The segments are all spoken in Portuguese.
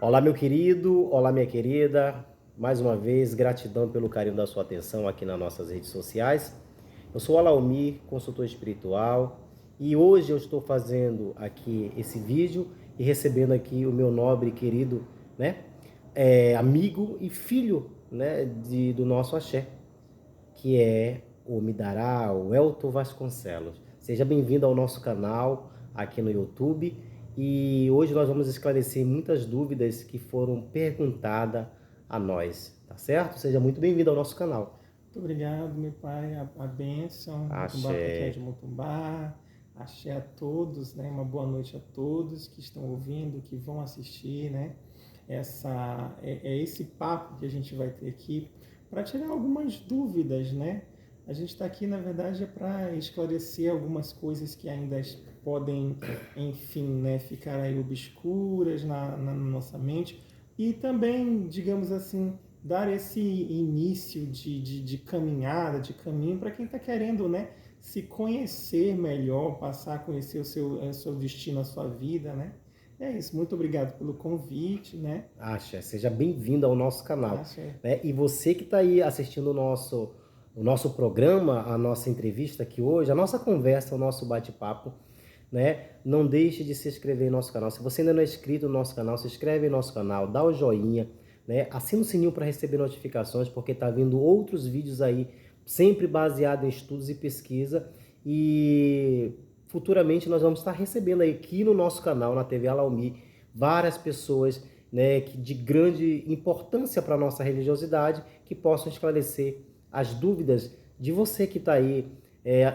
Olá, meu querido, olá, minha querida. Mais uma vez, gratidão pelo carinho da sua atenção aqui nas nossas redes sociais. Eu sou o Alaumir, consultor espiritual, e hoje eu estou fazendo aqui esse vídeo e recebendo aqui o meu nobre e querido, né, amigo e filho, né, do nosso axé, que é o Midará, o Elton Vasconcelos. Seja bem-vindo ao nosso canal aqui no YouTube. E hoje nós vamos esclarecer muitas dúvidas que foram perguntadas a nós, tá certo? Seja muito bem-vindo ao nosso canal. Muito obrigado, meu pai, a bênção, Mutumbá Pequeno de Axé. Mutumbá, axé a todos, né? Uma boa noite a todos que estão ouvindo, que vão assistir, né? É esse papo que a gente vai ter aqui para tirar algumas dúvidas, né? A gente está aqui, na verdade, é para esclarecer algumas coisas que ainda podem, enfim, né, ficar aí obscuras na nossa mente e também, digamos assim, dar esse início de caminhada, de caminho para quem está querendo, né, se conhecer melhor, passar a conhecer o seu destino, a sua vida, né? É isso. Muito obrigado pelo convite, né? Axé, seja bem-vindo ao nosso canal, Acha? né? E você que está aí assistindo o nosso programa, a nossa entrevista aqui hoje, a nossa conversa, o nosso bate-papo, né? Não deixe de se inscrever no nosso canal. Se você ainda não é inscrito no nosso canal, se inscreve no nosso canal, dá o joinha, né? Assina o sininho para receber notificações, porque tá vindo outros vídeos aí, sempre baseado em estudos e pesquisa. E futuramente nós vamos estar recebendo aí aqui no nosso canal, na TV Alaumi, várias pessoas, né, de grande importância para a nossa religiosidade, que possam esclarecer as dúvidas de você que está aí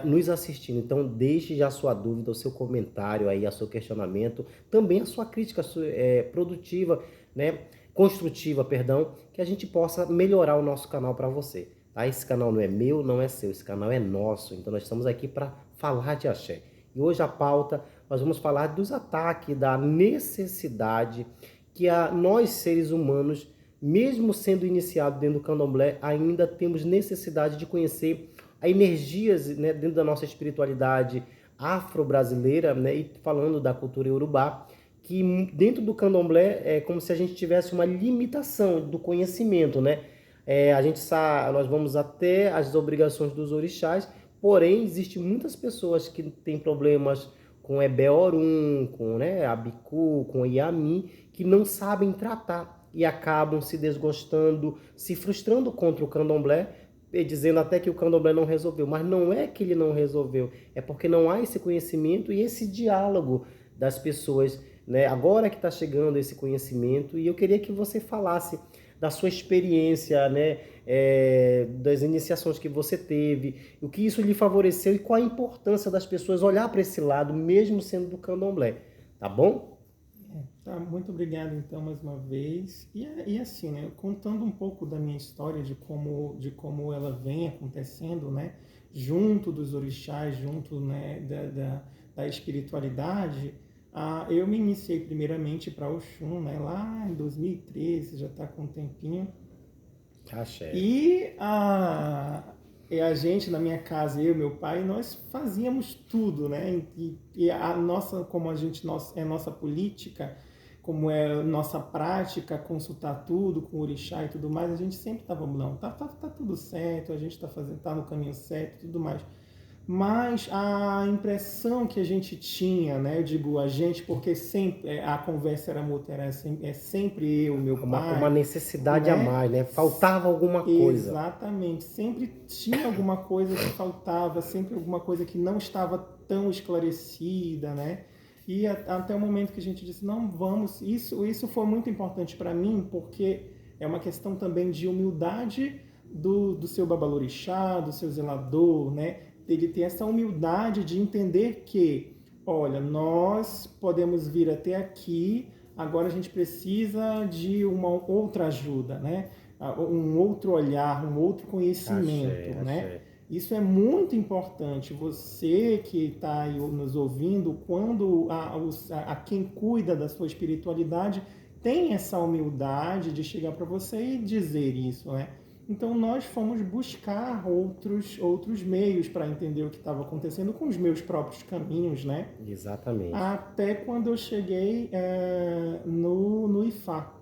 nos assistindo. Então deixe já a sua dúvida, o seu comentário aí, o seu questionamento, também a sua crítica produtiva, né, construtiva, perdão, que a gente possa melhorar o nosso canal para você. Tá? Esse canal não é meu, não é seu, esse canal é nosso. Então nós estamos aqui para falar de axé. E hoje a pauta, nós vamos falar dos ataques, da necessidade que nós seres humanos, mesmo sendo iniciados dentro do candomblé, ainda temos necessidade de conhecer a energias, né, dentro da nossa espiritualidade afro-brasileira, né, e falando da cultura iorubá, que dentro do candomblé é como se a gente tivesse uma limitação do conhecimento, né? A gente sabe, nós vamos até as obrigações dos orixás, porém existem muitas pessoas que têm problemas com Ebeorum, com, né, Abicu, com Iami, que não sabem tratar e acabam se desgostando, se frustrando contra o candomblé, dizendo até que o candomblé não resolveu. Mas não é que ele não resolveu, é porque não há esse conhecimento e esse diálogo das pessoas, né? Agora que está chegando esse conhecimento, e eu queria que você falasse da sua experiência, né? Das iniciações que você teve, o que isso lhe favoreceu e qual a importância das pessoas olhar para esse lado, mesmo sendo do candomblé, tá bom? Tá, muito obrigado então mais uma vez. E assim, né, contando um pouco da minha história, de como ela vem acontecendo, né, junto dos orixás, junto, né, da espiritualidade, eu me iniciei primeiramente para Oxum, né, lá em 2013, já está com um tempinho. Axé. E a gente, na minha casa, eu e meu pai, nós fazíamos tudo, né? E a nossa, como a gente, é nossa política, como é nossa prática, consultar tudo com o orixá e tudo mais, a gente sempre estava, não, tá tudo certo, a gente está fazendo, tá no caminho certo e tudo mais. Mas a impressão que a gente tinha, né, eu digo a gente, porque sempre a conversa era mútua, é sempre eu, meu Uma pai, necessidade a né? mais, né? Faltava alguma coisa. Exatamente, sempre tinha alguma coisa que faltava, sempre alguma coisa que não estava tão esclarecida, né? E até o momento que a gente disse, não, vamos, isso foi muito importante para mim, porque é uma questão também de humildade do seu babalorixá, do seu zelador, né? Ele ter essa humildade de entender que, olha, nós podemos vir até aqui, agora a gente precisa de uma outra ajuda, né? Um outro olhar, um outro conhecimento, Axé, né? axé. Isso é muito importante. Você que está aí nos ouvindo, quando a quem cuida da sua espiritualidade tem essa humildade de chegar para você e dizer isso, né? Então nós fomos buscar outros meios para entender o que estava acontecendo com os meus próprios caminhos, né? Exatamente. Até quando eu cheguei no IFA.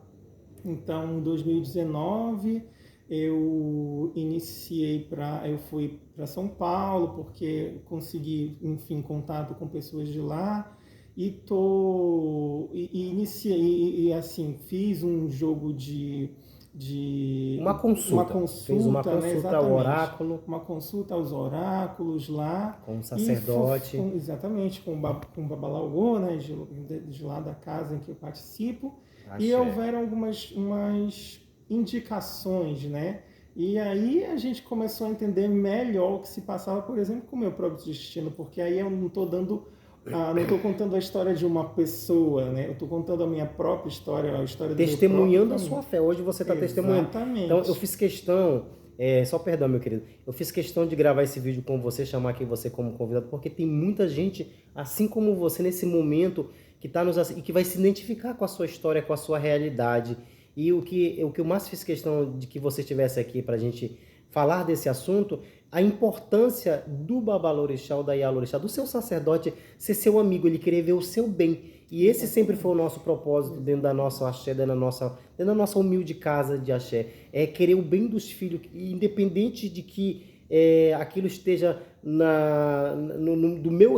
Então, em 2019, eu fui para São Paulo porque consegui, enfim, contato com pessoas de lá iniciei e assim fiz um jogo Uma uma consulta. Fez uma consulta, né? consulta ao Exatamente, oráculo uma consulta aos oráculos lá com o e sacerdote. exatamente com o Babalaô, né? De lá da casa em que eu participo. E Axé. houveram umas indicações, né? E aí a gente começou a entender melhor o que se passava, por exemplo, com o meu próprio destino, porque aí eu não estou não estou contando a história de uma pessoa, né? Eu estou contando a minha própria história, a história do meu próprio Testemunhando a caminho. sua fé. Hoje você está testemunhando. Então eu Exatamente. fiz questão, só perdão, meu querido, eu fiz questão de gravar esse vídeo com você, chamar aqui você como convidado, porque tem muita gente, assim como você, nesse momento, que tá e que vai se identificar com a sua história, com a sua realidade. E o que eu mais fiz questão de que você estivesse aqui para a gente falar desse assunto, a importância do Babalorixá ou da Ialorixá, do seu sacerdote ser seu amigo, ele querer ver o seu bem. E esse sempre foi o nosso propósito dentro da nossa axé, dentro da nossa humilde casa de axé. É querer o bem dos filhos, independente de que aquilo esteja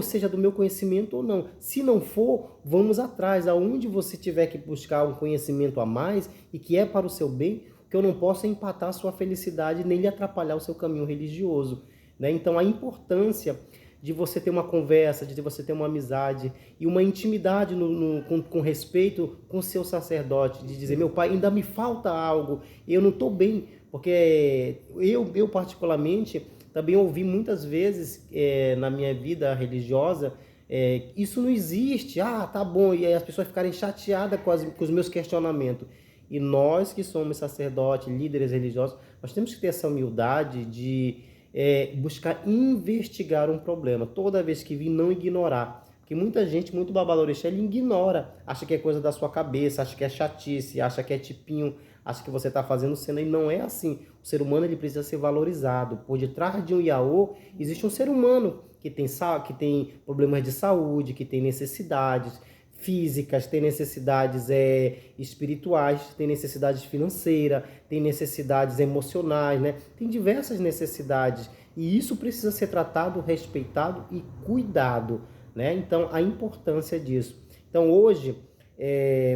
seja do meu conhecimento ou não. Se não for, vamos atrás. Aonde você tiver que buscar um conhecimento a mais e que é para o seu bem, que eu não possa empatar a sua felicidade nem lhe atrapalhar o seu caminho religioso. Né? Então, a importância de você ter uma conversa, de você ter uma amizade e uma intimidade com respeito com o seu sacerdote, de dizer, meu pai, ainda me falta algo, eu não estou bem, porque eu particularmente também ouvi muitas vezes na minha vida religiosa, isso não existe, tá bom, e aí as pessoas ficarem chateadas com os meus questionamentos. E nós que somos sacerdotes, líderes religiosos, nós temos que ter essa humildade de buscar investigar um problema. Toda vez que vir, não ignorar. Porque muita gente, muito babalorixá, ele ignora. Acha que é coisa da sua cabeça, acha que é chatice, acha que é tipinho, acha que você está fazendo cena. E não é assim. O ser humano ele precisa ser valorizado. Por detrás de um Iaô, existe um ser humano que tem problemas de saúde, que tem necessidades físicas, tem necessidades espirituais, tem necessidades financeiras, tem necessidades emocionais, né? Tem diversas necessidades e isso precisa ser tratado, respeitado e cuidado, né? Então, a importância disso. Então, hoje,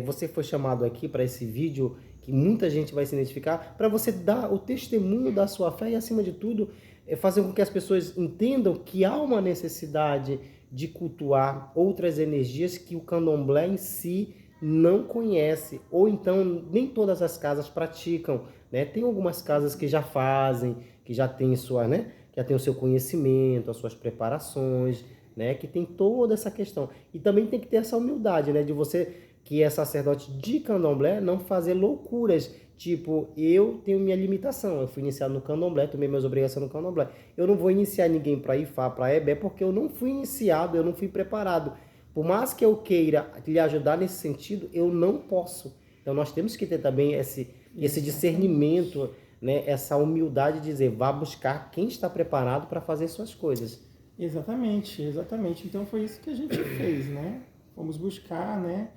você foi chamado aqui para esse vídeo que muita gente vai se identificar, para você dar o testemunho da sua fé e, acima de tudo, fazer com que as pessoas entendam que há uma necessidade de cultuar outras energias que o candomblé em si não conhece, ou então nem todas as casas praticam, né? Tem algumas casas que já fazem, que já tem né? Que já tem o seu conhecimento, as suas preparações, né? Que tem toda essa questão. E também tem que ter essa humildade, né? De você que é sacerdote de candomblé não fazer loucuras. Tipo, eu tenho minha limitação. Eu fui iniciado no candomblé, tomei minhas obrigações no candomblé. Eu não vou iniciar ninguém para Ifá, para Ebé, porque eu não fui iniciado, eu não fui preparado. Por mais que eu queira lhe ajudar nesse sentido, eu não posso. Então nós temos que ter também esse discernimento, né? Essa humildade de dizer, vá buscar quem está preparado para fazer suas coisas. Exatamente, exatamente. Então foi isso que a gente fez, né? Fomos buscar, né?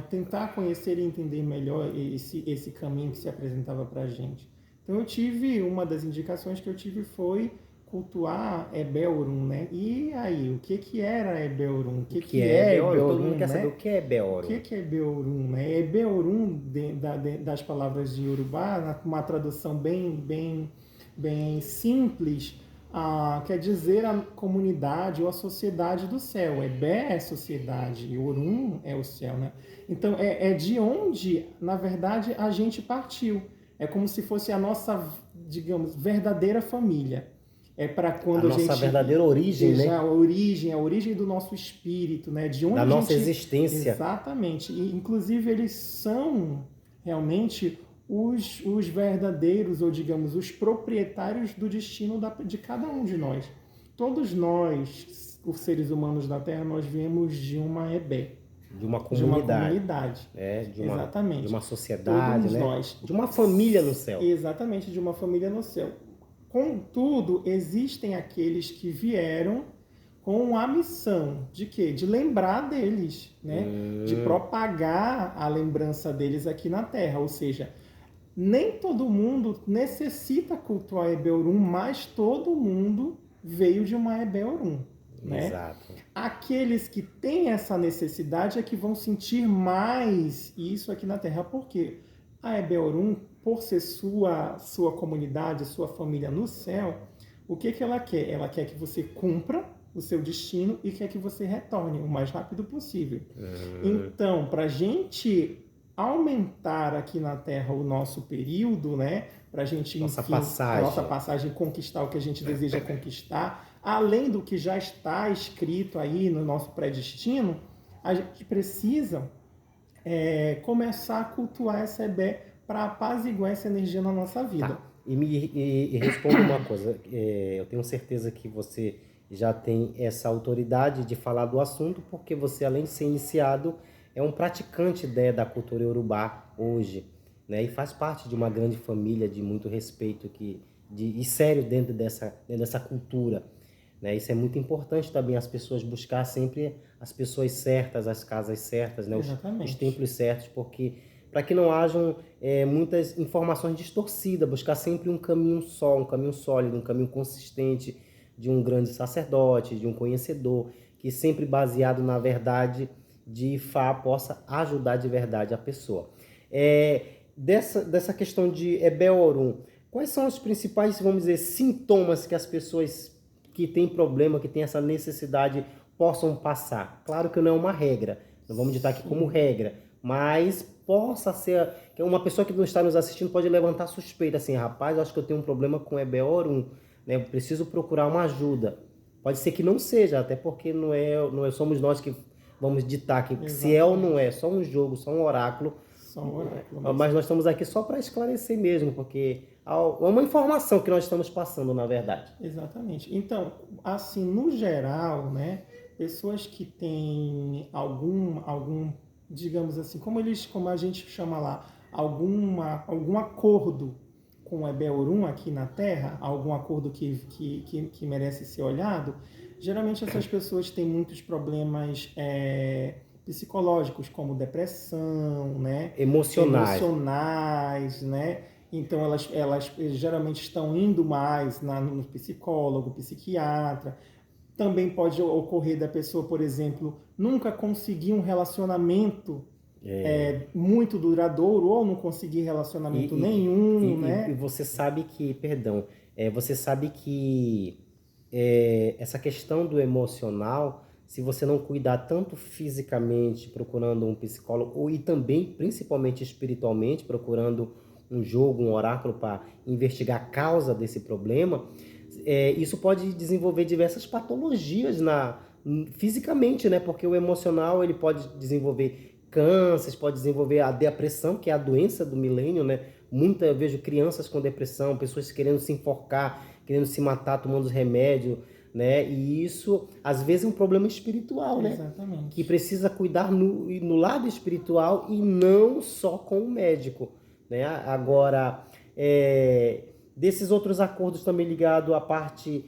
Tentar conhecer e entender melhor esse caminho que se apresentava para a gente. Então uma das indicações que eu tive foi cultuar Ebé-Orum, né? E aí, o que era Ebé-Orum? O que é Ebé-Orum? Todo mundo Ebé-Orum, quer saber né? o que é Ebé-Orum. O que é Ebé-Orum, né? Ebé-Orum, das palavras de Yorubá, uma tradução bem simples, quer dizer a comunidade ou a sociedade do céu. Ebé é sociedade e Orum é o céu, né? Então é de onde, na verdade, a gente partiu. É como se fosse a nossa, digamos, verdadeira família. É para quando a nossa gente verdadeira origem, né? a origem do nosso espírito, né? De onde da nossa existência. Exatamente. E, inclusive, eles são realmente os verdadeiros, ou digamos, os proprietários do destino de cada um de nós. Todos nós, os seres humanos da Terra, nós viemos de uma Ebé. De uma de uma comunidade. comunidade. De Exatamente. uma sociedade, Todos né? nós. De uma família no céu. Exatamente, de uma família no céu. Contudo, existem aqueles que vieram com a missão de quê? De lembrar deles, né? De propagar a lembrança deles aqui na Terra. Ou seja, nem todo mundo necessita cultuar Ebeorum, mas todo mundo veio de uma Ebeorum, né? Exato. Aqueles que têm essa necessidade é que vão sentir mais isso aqui na Terra. Por quê? A Ebeorum, por ser sua comunidade, sua família no céu, o que ela quer? Ela quer que você cumpra o seu destino e quer que você retorne o mais rápido possível. Então, para a gente aumentar aqui na Terra o nosso período, né? Para a gente, Nossa enfim, passagem. a nossa passagem conquistar o que a gente deseja conquistar, além do que já está escrito aí no nosso predestino, a gente precisa começar a cultuar essa Ebé para apaziguar essa energia na nossa vida. Tá. E responda uma coisa. Eu tenho certeza que você já tem essa autoridade de falar do assunto, porque você, além de ser iniciado, é um praticante, né, da cultura iorubá hoje, né? E faz parte de uma grande família de muito respeito e sério dentro dessa cultura, né? Isso é muito importante também, as pessoas buscar sempre as pessoas certas, as casas certas, né? Os templos certos, porque para que não hajam muitas informações distorcidas, buscar sempre um caminho só, um caminho sólido, um caminho consistente de um grande sacerdote, de um conhecedor, que sempre baseado na verdade de Fá possa ajudar de verdade a pessoa. Dessa questão de Ebeorum, quais são os principais, vamos dizer, sintomas que as pessoas que têm problema, que têm essa necessidade, possam passar? Claro que não é uma regra, não vamos ditar aqui como regra, mas possa ser que uma pessoa que não está nos assistindo pode levantar suspeita, assim, rapaz, eu acho que eu tenho um problema com Ebeorum, né? Eu preciso procurar uma ajuda. Pode ser que não seja, até porque não somos nós que vamos ditar que se é ou não é, só um jogo, só um oráculo. Só um oráculo. Mas nós estamos aqui só para esclarecer mesmo, porque é uma informação que nós estamos passando, na verdade. Exatamente. Então, assim, no geral, né, pessoas que têm algum, digamos assim, como a gente chama lá, algum acordo com o Ebeorum aqui na Terra, algum acordo que merece ser olhado, geralmente essas pessoas têm muitos problemas psicológicos, como depressão, né? Emocionais, né? Então elas geralmente estão indo mais no psicólogo, psiquiatra. Também pode ocorrer da pessoa, por exemplo, nunca conseguir um relacionamento muito duradouro, ou não conseguir relacionamento nenhum, né? E você sabe que, você sabe que essa questão do emocional, se você não cuidar tanto fisicamente, procurando um psicólogo, e também, principalmente espiritualmente, procurando um jogo, um oráculo para investigar a causa desse problema, isso pode desenvolver diversas patologias fisicamente, né? Porque o emocional ele pode desenvolver cânceres, pode desenvolver a depressão, que é a doença do milênio, né? Eu vejo crianças com depressão, pessoas querendo se enforcar, querendo se matar, tomando os remédios, né? E isso, às vezes, é um problema espiritual, né? Exatamente. Que precisa cuidar no lado espiritual e não só com o médico, né? Agora, desses outros acordos também ligado à parte,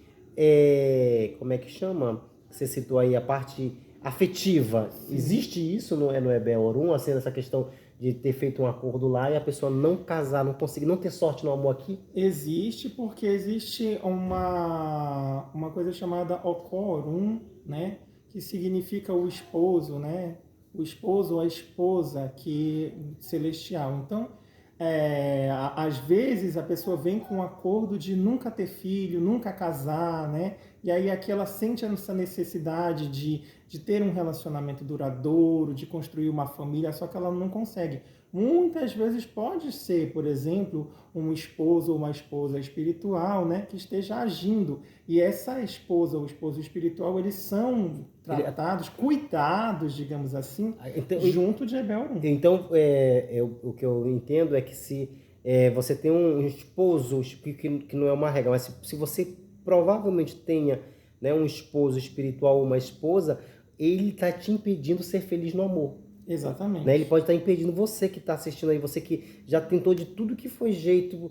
como é que chama? Você citou aí a parte afetiva. Sim. Existe isso no Ebeorum, assim, essa questão de ter feito um acordo lá e a pessoa não casar, não conseguir, não ter sorte no amor aqui? Existe, porque existe uma coisa chamada Okorum, né? Que significa o esposo, né? O esposo ou a esposa celestial. Então, às vezes a pessoa vem com um acordo de nunca ter filho, nunca casar, né? E aí aqui ela sente essa necessidade de ter um relacionamento duradouro, de construir uma família, só que ela não consegue. Muitas vezes pode ser, por exemplo, um esposo ou uma esposa espiritual, né, que esteja agindo. E essa esposa ou esposo espiritual, eles são tratados, cuidados, digamos assim, junto de Ebeorum. Então, o que eu entendo é que se você tem um esposo, que não é uma regra, mas se você provavelmente tenha, né, um esposo espiritual ou uma esposa, ele está te impedindo de ser feliz no amor. Exatamente. Né? Ele pode estar impedindo você que está assistindo aí, você que já tentou de tudo que foi jeito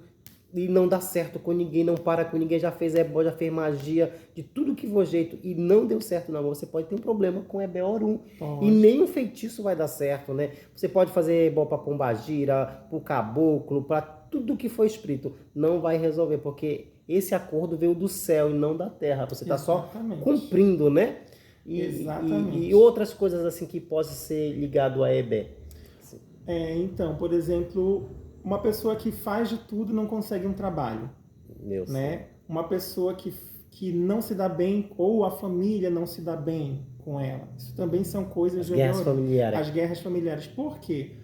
e não dá certo com ninguém, não para com ninguém, já fez ebó, já fez magia, de tudo que foi jeito e não deu certo no amor. Você pode ter um problema com Ebeorum e nem um feitiço vai dar certo, né? Você pode fazer ebó para pombagira, para o caboclo, para tudo que foi espírito, não vai resolver, porque esse acordo veio do céu e não da terra. Você está só cumprindo, né? E outras coisas assim que possam ser ligado a Ebé. Então, por exemplo, uma pessoa que faz de tudo não consegue um trabalho. Né? Uma pessoa que não se dá bem, ou a família não se dá bem com ela. Isso também são coisas de guerras familiares. As guerras familiares. Por quê?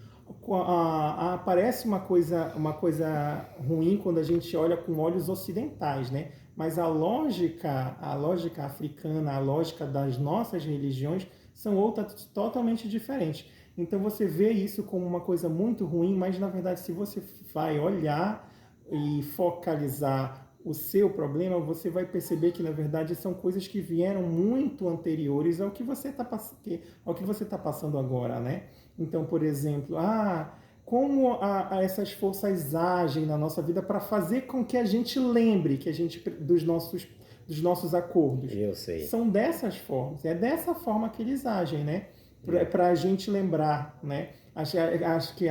Parece uma coisa ruim quando a gente olha com olhos ocidentais, né? Mas a lógica africana, a lógica das nossas religiões são outras totalmente diferentes. Então você vê isso como uma coisa muito ruim, mas na verdade se você vai olhar e focalizar o seu problema, você vai perceber que na verdade são coisas que vieram muito anteriores ao que você está passando agora, né? Então, por exemplo, como essas forças agem na nossa vida para fazer com que a gente lembre dos nossos acordos. Eu sei. São dessas formas, é dessa forma que eles agem, né? Para a gente lembrar, né? Acho que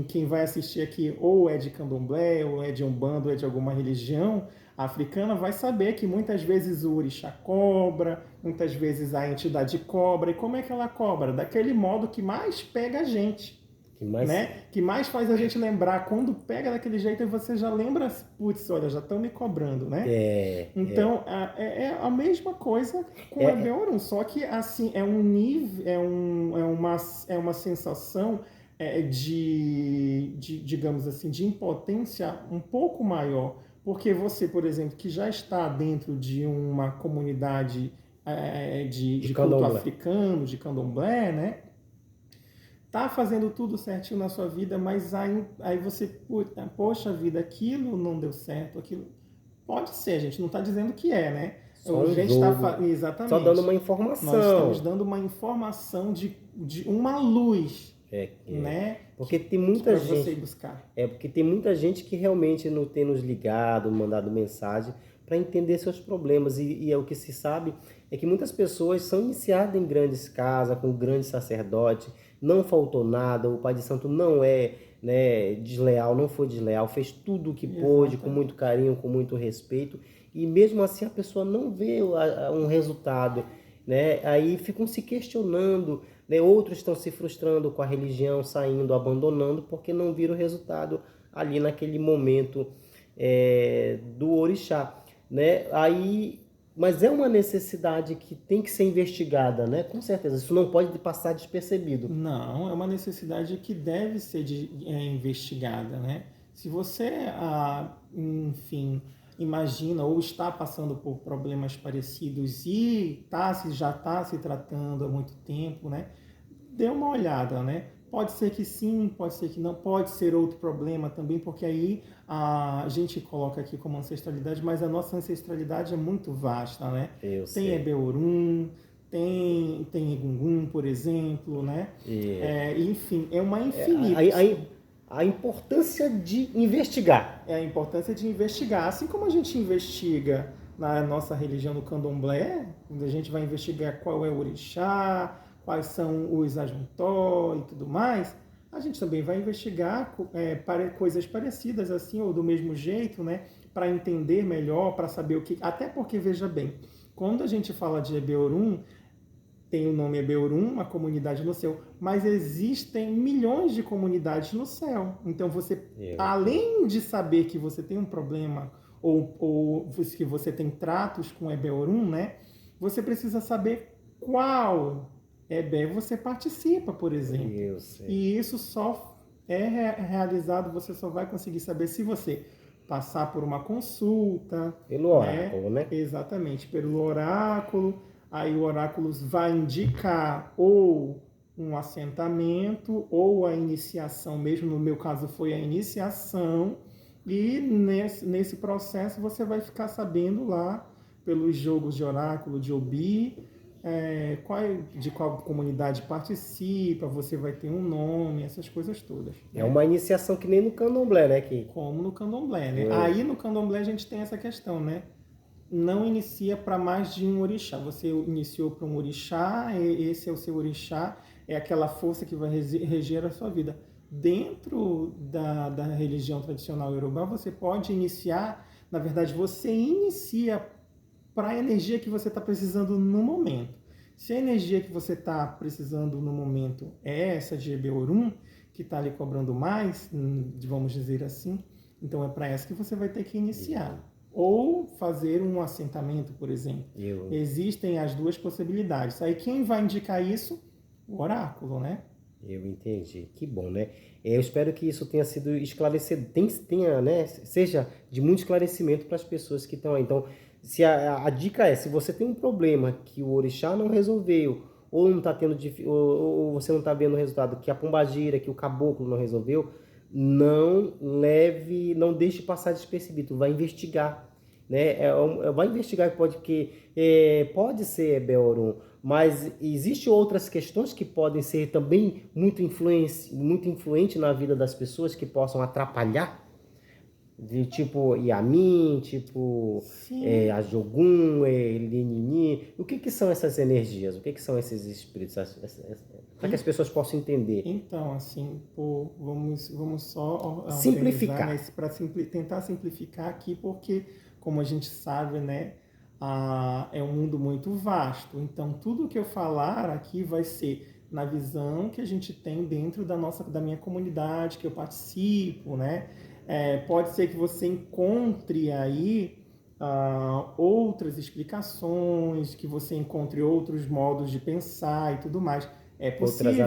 quem vai assistir aqui ou é de candomblé, ou é de umbanda, ou é de alguma religião africana, vai saber que muitas vezes o orixá cobra, muitas vezes a entidade cobra. E como é que ela cobra? Daquele modo que mais pega a gente. Que mais faz a gente lembrar. Quando pega daquele jeito, aí você já lembra, putz, olha, já estão me cobrando, né? Então, é a mesma coisa com o Ebeorum, só que assim, é um nível, é uma sensação digamos assim, de impotência um pouco maior, porque você, por exemplo, que já está dentro de uma comunidade de culto africano, de candomblé, né? Tá fazendo tudo certinho na sua vida, mas aí você, poxa vida, aquilo não deu certo, aquilo... Pode ser, a gente não está dizendo que né? Exatamente. Só dando uma informação. Nós estamos dando uma informação de uma luz, né? Porque tem muita gente... você ir buscar. Porque tem muita gente que realmente não tem nos ligado, mandado mensagem para entender seus problemas. E o que se sabe é que muitas pessoas são iniciadas em grandes casas, com grandes sacerdotes, não faltou nada, o Pai de Santo não desleal, não foi desleal, fez tudo o que pôde, com muito carinho, com muito respeito, e mesmo assim a pessoa não vê um resultado, né? Aí ficam se questionando, né? Outros estão se frustrando com a religião, saindo, abandonando, porque não viram o resultado ali naquele momento do orixá, né? Mas é uma necessidade que tem que ser investigada, né? Com certeza. Isso não pode passar despercebido. Não, é uma necessidade que deve ser investigada, né? Se você, enfim, imagina ou está passando por problemas parecidos e já está se tratando há muito tempo, né? Dê uma olhada, né? Pode ser que sim, pode ser que não, pode ser outro problema também, porque aí a gente coloca aqui como ancestralidade, mas a nossa ancestralidade é muito vasta, né? Tem Ebeorum, tem Egungun, por exemplo, né? Enfim, é uma infinita. A importância de investigar. A importância de investigar. Assim como a gente investiga na nossa religião no candomblé, onde a gente vai investigar qual é o orixá, quais são os ajuntó e tudo mais, a gente também vai investigar coisas parecidas assim, ou do mesmo jeito, né? Para entender melhor, para saber o que... Até porque, veja bem, quando a gente fala de Ebeorum, tem o nome Ebeorum, uma comunidade no céu, mas existem milhões de comunidades no céu. Então, além de saber que você tem um problema ou que você tem tratos com Ebeorum, né? Você precisa saber qual você participa, por exemplo. E isso só é realizado, você só vai conseguir saber se você passar por uma consulta. Pelo oráculo, né? Exatamente, pelo oráculo. Aí o oráculo vai indicar ou um assentamento ou a iniciação, mesmo no meu caso foi a iniciação. E nesse processo você vai ficar sabendo lá, pelos jogos de oráculo de Obi, de qual comunidade participa, você vai ter um nome, essas coisas todas. É uma iniciação que nem no candomblé, né? Como no candomblé, né? Aí no candomblé a gente tem essa questão, né? Não inicia para mais de um orixá. Você iniciou para um orixá, esse é o seu orixá, é aquela força que vai reger a sua vida. Dentro da religião tradicional iorubá, você pode iniciar, na verdade, você inicia para a energia que você está precisando no momento. Se a energia que você está precisando no momento é essa de Ebeorum, que está lhe cobrando mais, vamos dizer assim, então é para essa que você vai ter que iniciar. Ou fazer um assentamento, por exemplo. Existem as duas possibilidades. Aí quem vai indicar isso? O oráculo, né? Eu entendi. Que bom, né? Eu espero que isso tenha sido esclarecido, tenha, né, seja de muito esclarecimento para as pessoas que estão aí. Então, se a dica é, se você tem um problema que o orixá não resolveu, ou não tá tendo, ou você não está vendo o resultado, que a pombagira, que o caboclo não resolveu, não deixe passar despercebido, vai investigar, né? Vai investigar, pode ser Ebeorum, mas existe outras questões que podem ser também muito influente na vida das pessoas, que possam atrapalhar, de tipo Yamin, tipo a Jogum, Lenini. O que são essas energias? O que são esses espíritos? Para que as pessoas possam entender. Então, assim, vamos só simplificar, né, para tentar simplificar aqui, porque, como a gente sabe, né, é um mundo muito vasto. Então, tudo que eu falar aqui vai ser na visão que a gente tem dentro da minha comunidade, que eu participo, né? Pode ser que você encontre aí outras explicações, que você encontre outros modos de pensar e tudo mais. É possível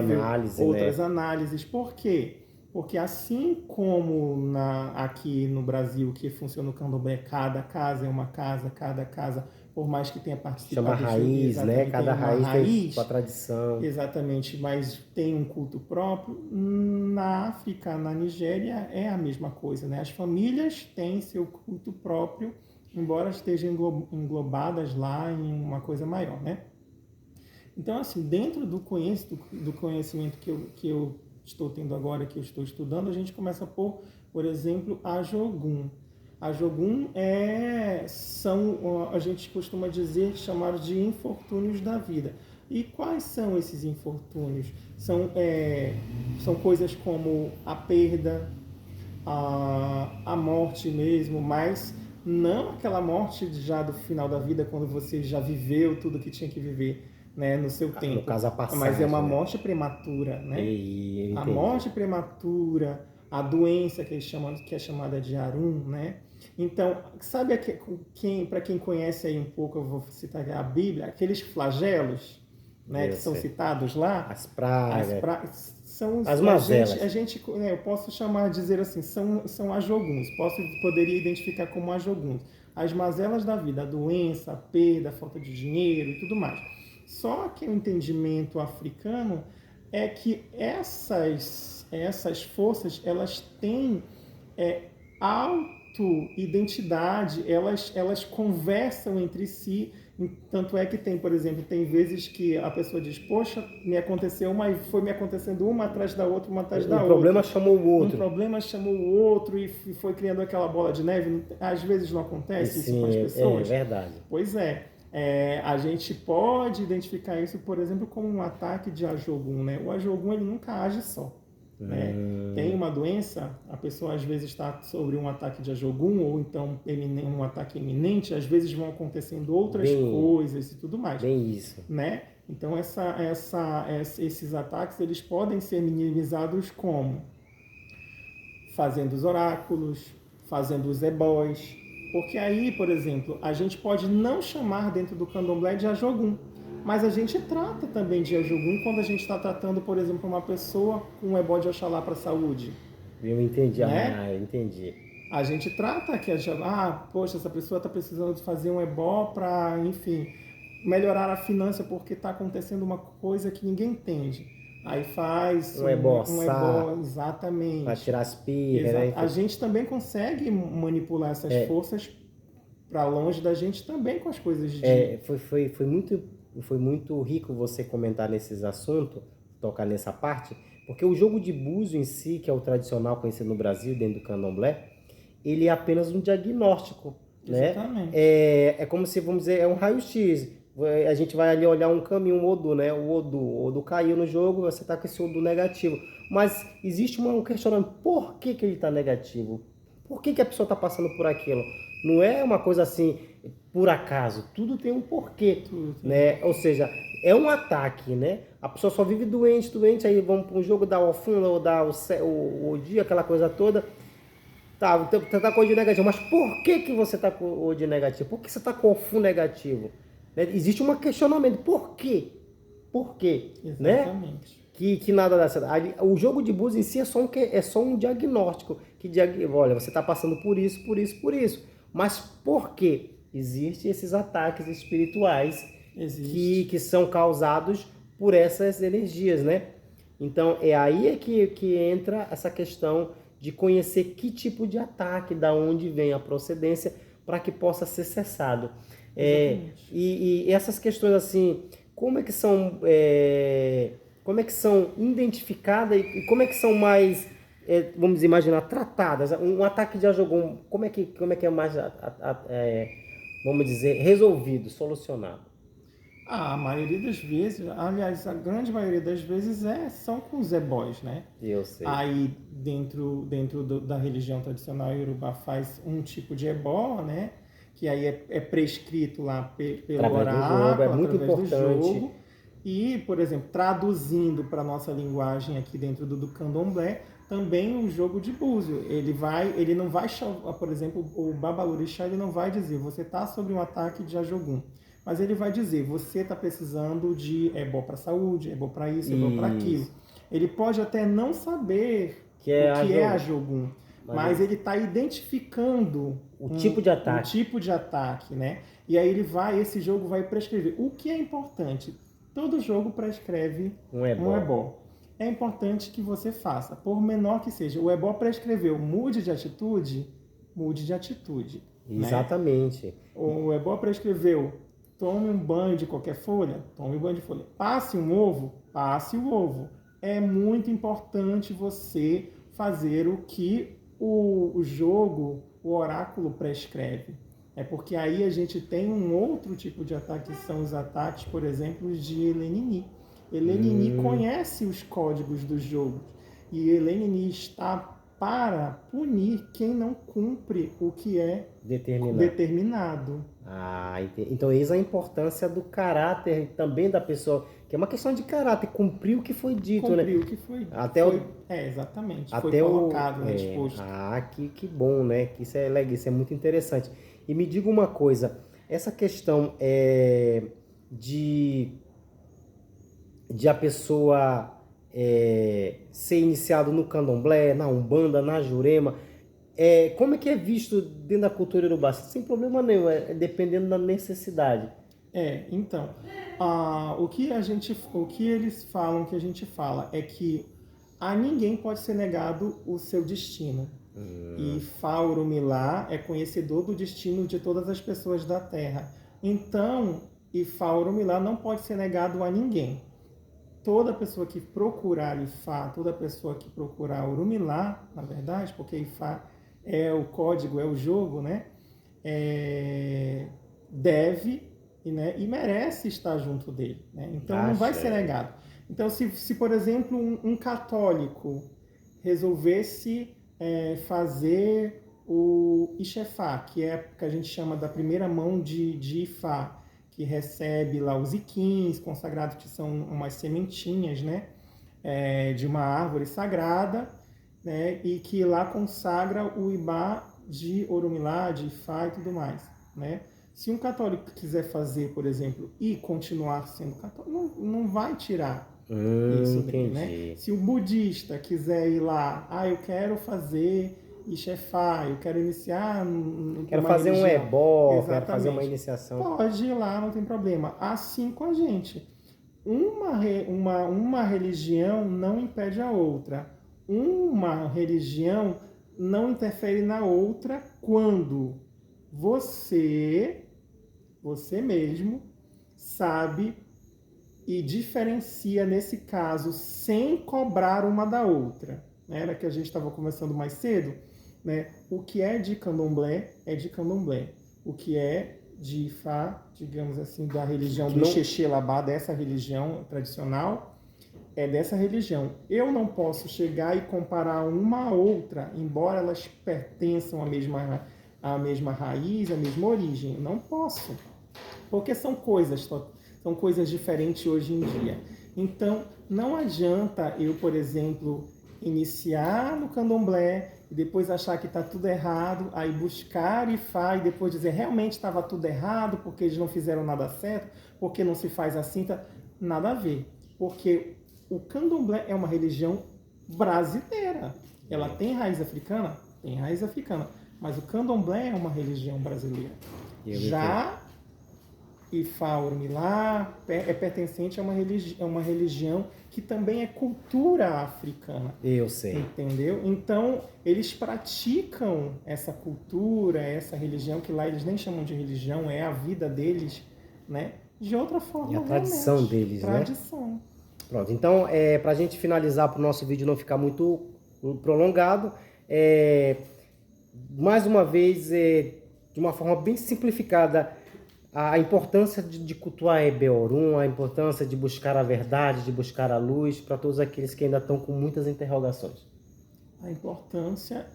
outras análises. Por quê? Porque assim como aqui no Brasil, que funciona o candomblé, cada casa é uma casa, cada casa, por mais que tenha participado... Chama raiz, né? Cada raiz tem sua tradição. Exatamente, mas tem um culto próprio. Na África, na Nigéria, é a mesma coisa, né? As famílias têm seu culto próprio, embora estejam englobadas lá em uma coisa maior, né? Então, assim, dentro do conhecimento que eu estou tendo agora, que eu estou estudando, a gente começa por exemplo, a Jogum. A Jogum a gente costuma dizer, chamar de infortúnios da vida. E quais são esses infortúnios? São coisas como a perda, a morte mesmo, mas não aquela morte já do final da vida, quando você já viveu tudo que tinha que viver, né, no seu tempo. No caso, a passagem, mas é uma morte prematura, né? A morte prematura, a doença que é chamada de Arum, né? Então, sabe para quem conhece aí um pouco, eu vou citar a Bíblia, aqueles flagelos, né, que são citados lá, as pragas, são as mazelas. Eu posso dizer assim, são ajoguns, poderia identificar como ajoguns. As mazelas da vida, a doença, a perda, a falta de dinheiro e tudo mais. Só que o entendimento africano é que essas forças, elas têm auto-identidade, elas conversam entre si. Tanto é que por exemplo, tem vezes que a pessoa diz, poxa, me aconteceu uma e foi me acontecendo uma atrás da outra, uma atrás da outra. Um problema chamou o outro. Um problema chamou o outro e foi criando aquela bola de neve. Às vezes não acontece isso com as pessoas. É verdade. Pois é. A gente pode identificar isso, por exemplo, como um ataque de Ajogun, né? O Ajogun, ele nunca age só. Né? Tem uma doença, a pessoa às vezes está sobre um ataque de Ajogun, ou então um ataque iminente, às vezes vão acontecendo outras coisas e tudo mais. Bem isso. Né? Então, esses ataques, eles podem ser minimizados como? Fazendo os oráculos, fazendo os ebós. Porque aí, por exemplo, a gente pode não chamar dentro do candomblé de Ajogun, mas a gente trata também de Ajogun quando a gente está tratando, por exemplo, uma pessoa com um ebó de Oxalá para a saúde. Eu entendi, né? Eu entendi. A gente trata que, poxa, essa pessoa está precisando de fazer um ebó para, enfim, melhorar a finança porque está acontecendo uma coisa que ninguém entende. Aí faz um ebó, exatamente. Para tirar as pirras, né? A gente também consegue manipular essas forças para longe da gente também com as coisas de... Foi muito foi muito rico você comentar nesses assuntos, tocar nessa parte, porque o jogo de búzio em si, que é o tradicional conhecido no Brasil, dentro do candomblé, ele é apenas um diagnóstico, né? Exatamente. É como se, vamos dizer, é um raio-x. A gente vai ali olhar um caminho, um Odu, né? O Odu caiu no jogo, você tá com esse Odu negativo. Mas existe um questionamento, por que que ele tá negativo? Por que que a pessoa tá passando por aquilo? Não é uma coisa assim, por acaso. Tudo tem um porquê, Tudo tem um né? Ou porquê. seja, é um ataque, né? A pessoa só vive doente, doente, aí vamos para um jogo dar o fundo, ou dar o dia, aquela coisa toda. Tá, você tá com o OD negativo, mas por que que você tá com o OD negativo? Por que você tá com o FU negativo? Né? Existe um questionamento, por quê? Por quê? Né? Exatamente. Que nada dá certo. O jogo de búzios em si é só um diagnóstico. Olha, você está passando por isso, por isso, por isso. Mas por quê? Existem esses ataques espirituais Existe. que são causados por essas energias, né? Então é aí que entra essa questão de conhecer que tipo de ataque, da onde vem a procedência, para que possa ser cessado. Exatamente. E essas questões assim, como é que são, como é que são identificadas e como é que são mais, vamos imaginar, tratadas? Um ataque de Ajogun, como é que é mais, vamos dizer, resolvido, solucionado? A maioria das vezes, aliás, a grande maioria das vezes são com os ebós, né? Eu sei. Aí dentro da religião tradicional iorubá faz um tipo de ebó, né? Que aí é prescrito lá pelo Através do jogo, é oráculo, muito através do importante. jogo. E, por exemplo, traduzindo para a nossa linguagem aqui dentro do candomblé, também um jogo de búzio. Ele não vai, por exemplo, o babalorixá, ele não vai dizer, você está sob um ataque de Ajogun. Mas ele vai dizer, você está precisando de ebó para saúde, ebó para isso, ebó para aquilo. Isso. Ele pode até não saber Que o é a que é a jogo. Jogum, mas Mas ele está identificando o tipo de o ataque. tipo de ataque, né? E aí esse jogo vai prescrever. O que é importante? Todo jogo prescreve Um é um bom. ebó. É importante que você faça, por menor que seja. O ebó prescreveu, mude de atitude, né? Exatamente. O ebó prescreveu, tome um banho de qualquer folha, tome um banho de folha. Passe um ovo, passe o ovo. É muito importante você fazer o que o jogo, o oráculo prescreve. É porque aí a gente tem um outro tipo de ataque, que são os ataques, por exemplo, de Elenini. Elenini conhece os códigos do jogo. E Elenini está para punir quem não cumpre o que é Determinar. determinado. Então eis a importância do caráter também da pessoa, que é uma questão de caráter, cumprir o que foi dito, né? Cumpriu o que foi, Até o, exatamente, foi até o, colocado, né, exposto. que bom, né? Que isso é legal, isso é muito interessante. E me diga uma coisa, essa questão de a pessoa ser iniciado no candomblé, na umbanda, na jurema, como é que é visto dentro da cultura urubá? Sem problema nenhum, dependendo da necessidade. Então, o que eles falam, que a gente fala, é que a ninguém pode ser negado o seu destino. E Fá Orumilá é conhecedor do destino de todas as pessoas da Terra. Então, Ifá Orumilá não pode ser negado a ninguém. Toda pessoa que procurar Ifá, toda pessoa que procurar Orumilá, na verdade, porque Ifá é o código, é o jogo, né? Deve, né? E merece estar junto dele. Né? Então não vai ser negado. Então, se por exemplo, um católico resolvesse fazer o Ixefá, que a gente chama da primeira mão de Ifá, que recebe lá os iquins consagrados, que são umas sementinhas, né, de uma árvore sagrada, né, e que lá consagra o Ibá de Orumilá, de Ifá e tudo mais, né? Se um católico quiser fazer, por exemplo, e continuar sendo católico, não vai tirar isso dele, né? Se o budista quiser ir lá, eu quero fazer Ixefá, eu quero iniciar Quero uma fazer um religião. ebó, quero fazer uma Exatamente. iniciação. Pode ir lá, não tem problema. Assim com a gente. Uma religião não impede a outra. Uma religião não interfere na outra quando você mesmo sabe e diferencia, nesse caso, sem cobrar uma da outra. Né? Era que a gente estava conversando mais cedo, né? O que é de candomblé é de candomblé. O que é de Ifá, digamos assim, da religião do Xexelabá, dessa religião tradicional, é dessa religião. Eu não posso chegar e comparar uma a outra, embora elas pertençam à mesma raiz, à mesma origem. Eu não posso, porque são coisas diferentes hoje em dia. Então, não adianta eu, por exemplo, iniciar no candomblé e depois achar que está tudo errado, aí buscar Ifá e depois dizer realmente estava tudo errado, porque eles não fizeram nada certo, porque não se faz assim, tá? Nada a ver. Porque o candomblé é uma religião brasileira. Ela tem raiz africana? Tem raiz africana. Mas o candomblé é uma religião brasileira. Já Ifá Orumilá é pertencente a uma religião que também é cultura africana. Eu sei. Entendeu? Então, eles praticam essa cultura, essa religião, que lá eles nem chamam de religião, é a vida deles, né? De outra forma, é a tradição deles, tradição. Né? Pronto, então, para a gente finalizar, para o nosso vídeo não ficar muito prolongado, mais uma vez, de uma forma bem simplificada, a importância de cultuar Ebé Orum, a importância de buscar a verdade, de buscar a luz, para todos aqueles que ainda estão com muitas interrogações. A importância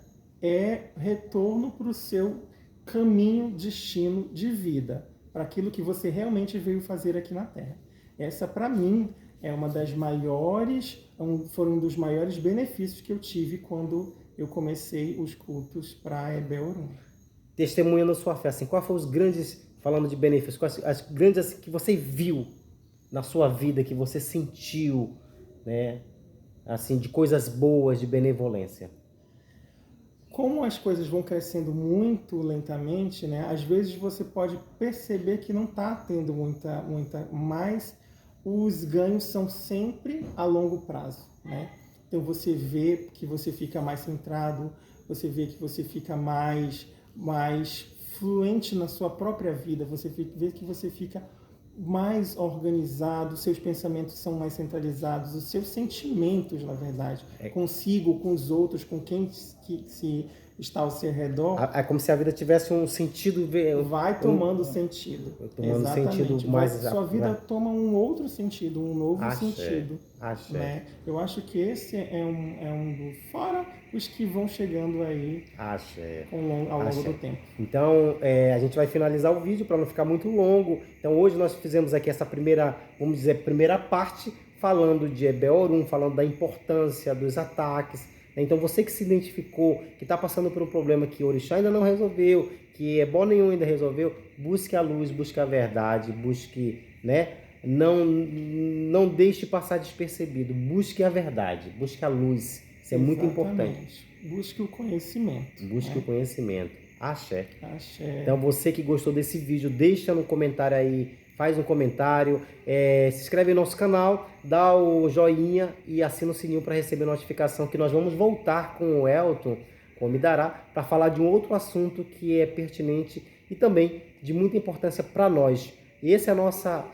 é retorno para o seu caminho, destino de vida, para aquilo que você realmente veio fazer aqui na Terra. Essa, para mim, é uma das maiores, foi um dos maiores benefícios que eu tive quando eu comecei os cultos para Ebé Orum. Testemunhando a sua fé, assim, quais foram os grandes, falando de benefícios, quais as grandes assim, que você viu na sua vida, que você sentiu, né, assim, de coisas boas, de benevolência? Como as coisas vão crescendo muito lentamente, né, às vezes você pode perceber que não está tendo muita, mas os ganhos são sempre a longo prazo, né? Então você vê que você fica mais centrado, você vê que você fica mais fluente na sua própria vida, você vê que você fica mais organizado, seus pensamentos são mais centralizados, os seus sentimentos, na verdade, consigo, com os outros, com quem se está ao seu redor. É como se a vida tivesse um sentido... Vai tomando sentido. Tomando sentido mais... Sua vida toma um outro sentido, um novo sentido. Né? Eu acho que esse é um fora os que vão chegando aí ao longo do tempo. Então, a gente vai finalizar o vídeo para não ficar muito longo. Então, hoje nós fizemos aqui essa primeira, vamos dizer, primeira parte, falando de Ebé Orum, falando da importância dos ataques. Então, você que se identificou, que está passando por um problema que o Orixá ainda não resolveu, que Ebó nenhum ainda resolveu, busque a luz, busque a verdade, busque, né? Não deixe passar despercebido, busque a verdade, busque a luz. Isso é muito importante. Busque o conhecimento. Busque o conhecimento. Axé. Axé. Então, você que gostou desse vídeo, deixa no comentário aí, faz um comentário, se inscreve no nosso canal, dá o joinha e assina o sininho para receber notificação que nós vamos voltar com o Elton, com o Midará, para falar de um outro assunto que é pertinente e também de muita importância para nós. E essa é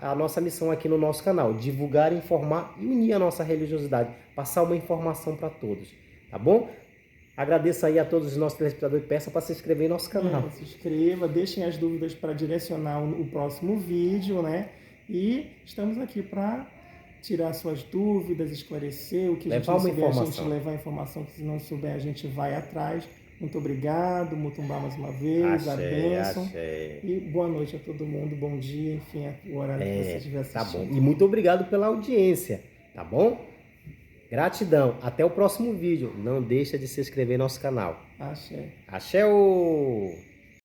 a nossa missão aqui no nosso canal, divulgar, informar e unir a nossa religiosidade, passar uma informação para todos, tá bom? Agradeço aí a todos os nossos telespectadores e peço para se inscrever em nosso canal. Se inscreva, deixem as dúvidas para direcionar o próximo vídeo, né? E estamos aqui para tirar suas dúvidas, esclarecer o que a gente não souber, a gente levar a informação, que se não souber a gente vai atrás. Muito obrigado, Mutumbá mais uma vez, a bênção. E boa noite a todo mundo, bom dia, enfim, o horário que você estiver assistindo. Tá bom. E muito obrigado pela audiência, tá bom? Gratidão. Até o próximo vídeo. Não deixa de se inscrever no nosso canal. Axé. Axé!